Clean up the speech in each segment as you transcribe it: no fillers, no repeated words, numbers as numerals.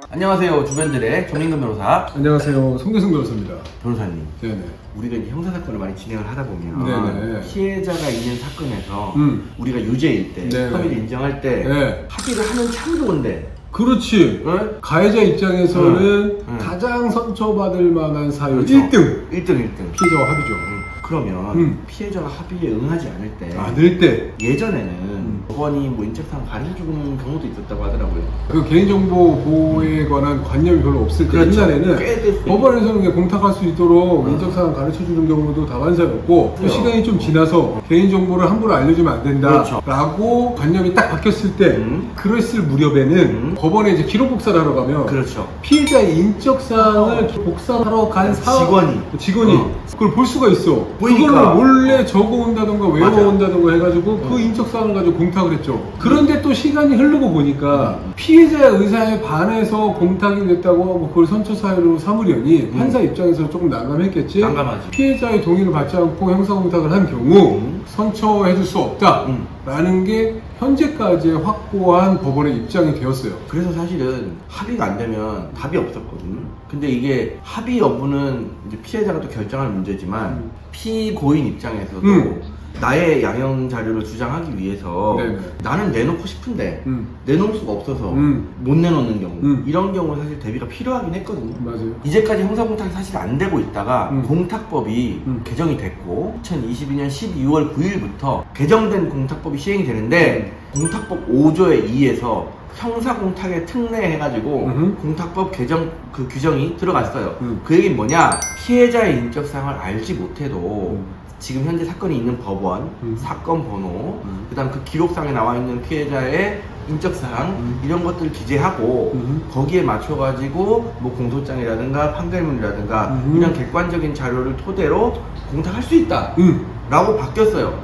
안녕하세요, 주변들의 정민근 변호사. 안녕하세요, 송대승 변호사입니다. 변호사님, 네네. 우리가 이제 형사사건을 많이 진행을 하다 보면 네네. 피해자가 있는 사건에서 우리가 유죄일 때, 네네. 혐의를 인정할 때 네. 합의를 하면 참 좋은데, 그렇지. 네? 가해자 입장에서는 가장 선처받을 만한 사유 그렇죠. 1등. 1등. 피해자와 합의죠. 그러면 피해자가 합의에 응하지 않을 때, 늘 때. 예전에는 법원이 뭐 인적사항 가려주는 경우도 있었다고 하더라고요. 그 개인정보 보호에 관한 관념이 별로 없을 때, 그렇죠. 옛날에는 꽤 됐어요. 법원에서는 그냥 공탁할 수 있도록 인적사항 가르쳐주는 경우도 다반사였고, 또 시간이 좀 지나서 개인정보를 함부로 알려주면 안 된다 그렇죠. 라고 관념이 딱 바뀌었을 때, 그랬을 무렵에는 법원에 이제 기록 복사를 하러 가면 그렇죠. 피해자의 인적사항을 복사하러 간 직원이 그걸 볼 수가 있어. 보이니까. 그걸 몰래 적어온다던가 맞아. 외워온다던가 해가지고 그 인적사항을 가지고 공탁을 했죠. 그런데 또 시간이 흐르고 보니까 피해자의 의사에 반해서 공탁이 됐다고 하고 그걸 선처사유로 삼으려니 판사 입장에서 조금 난감했겠지. 난감하지. 피해자의 동의를 받지 않고 형사공탁을 한 경우 선처해줄 수 없다 라는 게 현재까지의 확고한 법원의 입장이 되었어요. 그래서 사실은 합의가 안 되면 답이 없었거든요. 근데 이게 합의 여부는 이제 피해자가 또 결정할 문제지만 피고인 입장에서도 나의 양형 자료를 주장하기 위해서 네네. 나는 내놓고 싶은데 내놓을 수가 없어서 못 내놓는 경우 이런 경우는 사실 대비가 필요하긴 했거든요. 맞아요. 이제까지 형사공탁이 사실 안 되고 있다가 공탁법이 개정이 됐고 2022년 12월 9일부터 개정된 공탁법이 시행이 되는데 공탁법 5조의 2에서 형사공탁에 특례해가지고 공탁법 개정 그 규정이 들어갔어요. 그 얘기는 뭐냐? 피해자의 인적사항을 알지 못해도 지금 현재 사건이 있는 법원, 사건 번호, 그 다음 그 기록상에 나와 있는 피해자의 인적사항 이런 것들을 기재하고 거기에 맞춰가지고 뭐 공소장이라든가 판결문이라든가 이런 객관적인 자료를 토대로 공탁할 수 있다 라고 바뀌었어요.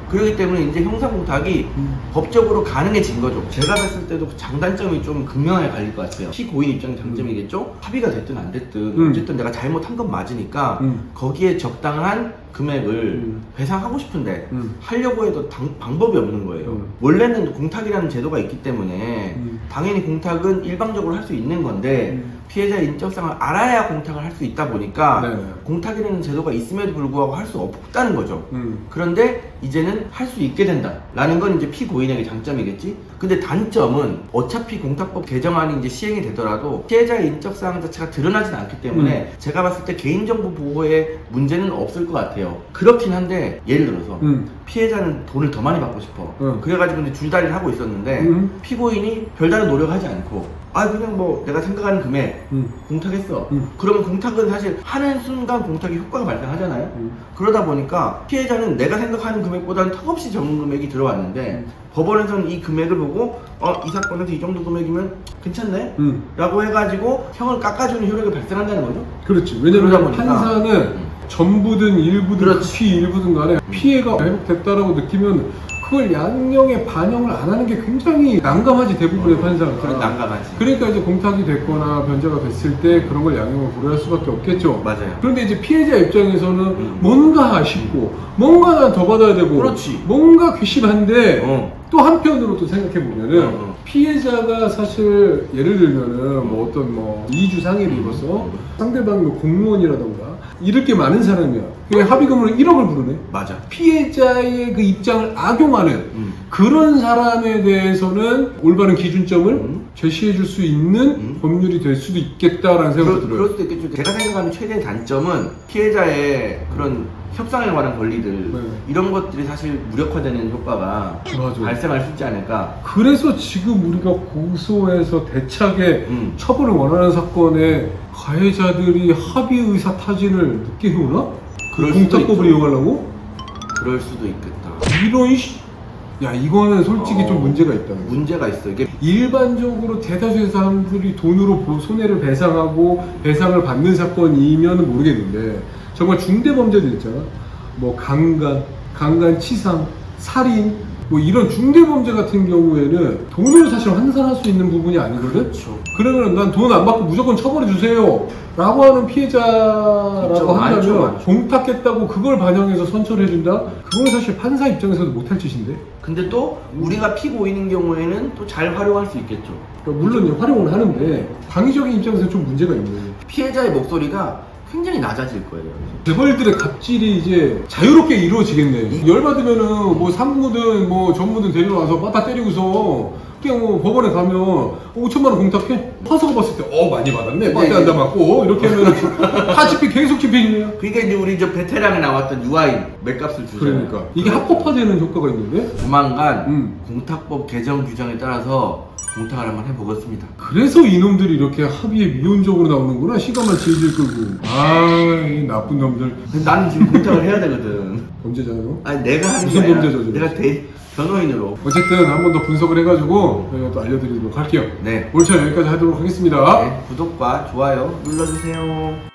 그렇기 때문에 이제 형사공탁이 법적으로 가능해진 거죠. 제가 봤을 때도 장단점이 좀 극명하게 갈릴 것 같아요. 피고인 입장 장점이겠죠? 합의가 됐든 안 됐든 어쨌든 내가 잘못한 건 맞으니까 거기에 적당한 금액을 배상하고 싶은데 하려고 해도 방법이 없는 거예요. 원래는 공탁이라는 제도가 있기 때문에 당연히 공탁은 일방적으로 할 수 있는 건데 피해자의 인적사항을 알아야 공탁을 할 수 있다 보니까 공탁이라는 제도가 있음에도 불구하고 할 수 없다는 거죠. 그런데 이제는 할 수 있게 된다라는 건 이제 피고인에게 장점이겠지. 근데 단점은 어차피 공탁법 개정안이 이제 시행이 되더라도 피해자의 인적사항 자체가 드러나진 않기 때문에 제가 봤을 때 개인정보 보호에 문제는 없을 것 같아요. 그렇긴 한데 예를 들어서 피해자는 돈을 더 많이 받고 싶어. 그래가지고 이제 줄다리를 하고 있었는데 피고인이 별다른 노력하지 않고 그냥 뭐 내가 생각하는 금액 공탁했어. 그러면 공탁은 사실 하는 순간 공탁이 효과가 발생하잖아요. 그러다 보니까 피해자는 내가 생각하는 금액보다는 턱없이 적은 금액이 들어왔는데 법원에서는 이 금액을 보고 이 사건에서 이 정도 금액이면 괜찮네? 라고 해가지고 형을 깎아주는 효력이 발생한다는 거죠. 그렇지. 왜냐면 판사는 전부든 일부든 극히 일부든 간에 피해가 회복됐다라고 느끼면 그걸 양형에 반영을 안 하는 게 굉장히 난감하지. 대부분의 판사가. 난감하지. 그러니까 이제 공탁이 됐거나 변제가 됐을 때 그런 걸 양형을 고려할 수밖에 없겠죠. 맞아요. 그런데 이제 피해자 입장에서는 뭔가 아쉽고 뭔가 난 더 받아야 되고 뭔가 괘씸한데 또 한편으로 또 생각해 보면은 피해자가 사실 예를 들면은 뭐 어떤 뭐 2주 상해를 입어서 상대방 공무원이라던가 이렇게 많은 사람이야. 합의금으로 1억을 부르네. 맞아. 피해자의 그 입장을 악용하는 그런 사람에 대해서는 올바른 기준점을 제시해 줄 수 있는 법률이 될 수도 있겠다라는 생각이 들어요. 그럴 수도 있겠죠. 제가 생각하는 최대의 단점은 피해자의 그런 협상에 관한 권리들 이런 것들이 사실 무력화되는 효과가 발생할 수 있지 않을까. 그래서 지금 우리가 고소해서 대차게 처벌을 원하는 사건에 가해자들이 합의 의사 타진을 늦게 해오나? 공탁법을 이용하려고? 그럴 수도 있겠다. 이거는 솔직히 좀 문제가 있다. 문제가 있어. 이게 일반적으로 대다수의 사람들이 돈으로 손해를 배상하고 배상을 받는 사건이면 모르겠는데 정말 중대범죄들 있잖아. 뭐 강간치상, 살인 뭐 이런 중대범죄 같은 경우에는 돈으로 사실 환산할 수 있는 부분이 아니거든. 그렇죠. 그러면 난 돈 안 받고 무조건 처벌해 주세요 라고 하는 피해자라고 한다면 공탁했다고 그걸 반영해서 선처를 해준다? 그건 사실 판사 입장에서도 못할 짓인데. 근데 또 우리가 피고인인 경우에는 또 잘 활용할 수 있겠죠. 그러니까 물론 이제 활용을 하는데 강의적인 입장에서 좀 문제가 있네. 피해자의 목소리가 굉장히 낮아질 거예요. 재벌들의 갑질이 이제 자유롭게 이루어지겠네. 열받으면은 뭐 상무든 뭐 전무든 데려와서 빠따 때리고서 그냥 뭐 법원에 가면 5천만 원 공탁해? 판사가 봤을 때 많이 받았네. 빠따 안 담았고 이렇게 하면 다 집행 계속 집행이네요. 그러니까 이제 우리 저 베테랑에 나왔던 유아인 맥값을 주잖아요. 그러니까 이게 합법화되는 효과가 있는데 조만간 공탁법 개정 규정에 따라서 공탁을 한번 해보겠습니다. 그래서 이놈들이 이렇게 합의에 미온적으로 나오는구나. 시간만 질질 끌고. 이 나쁜 놈들. 근데 나는 지금 공탁을 해야 되거든. 범죄자요? 아니 내가 하는 게 무슨 아니라 범죄죠? 내가 변호인으로. 어쨌든 한 번 더 분석을 해가지고 저희가 또 알려드리도록 할게요. 네. 오늘 여기까지 하도록 하겠습니다. 네, 구독과 좋아요 눌러주세요.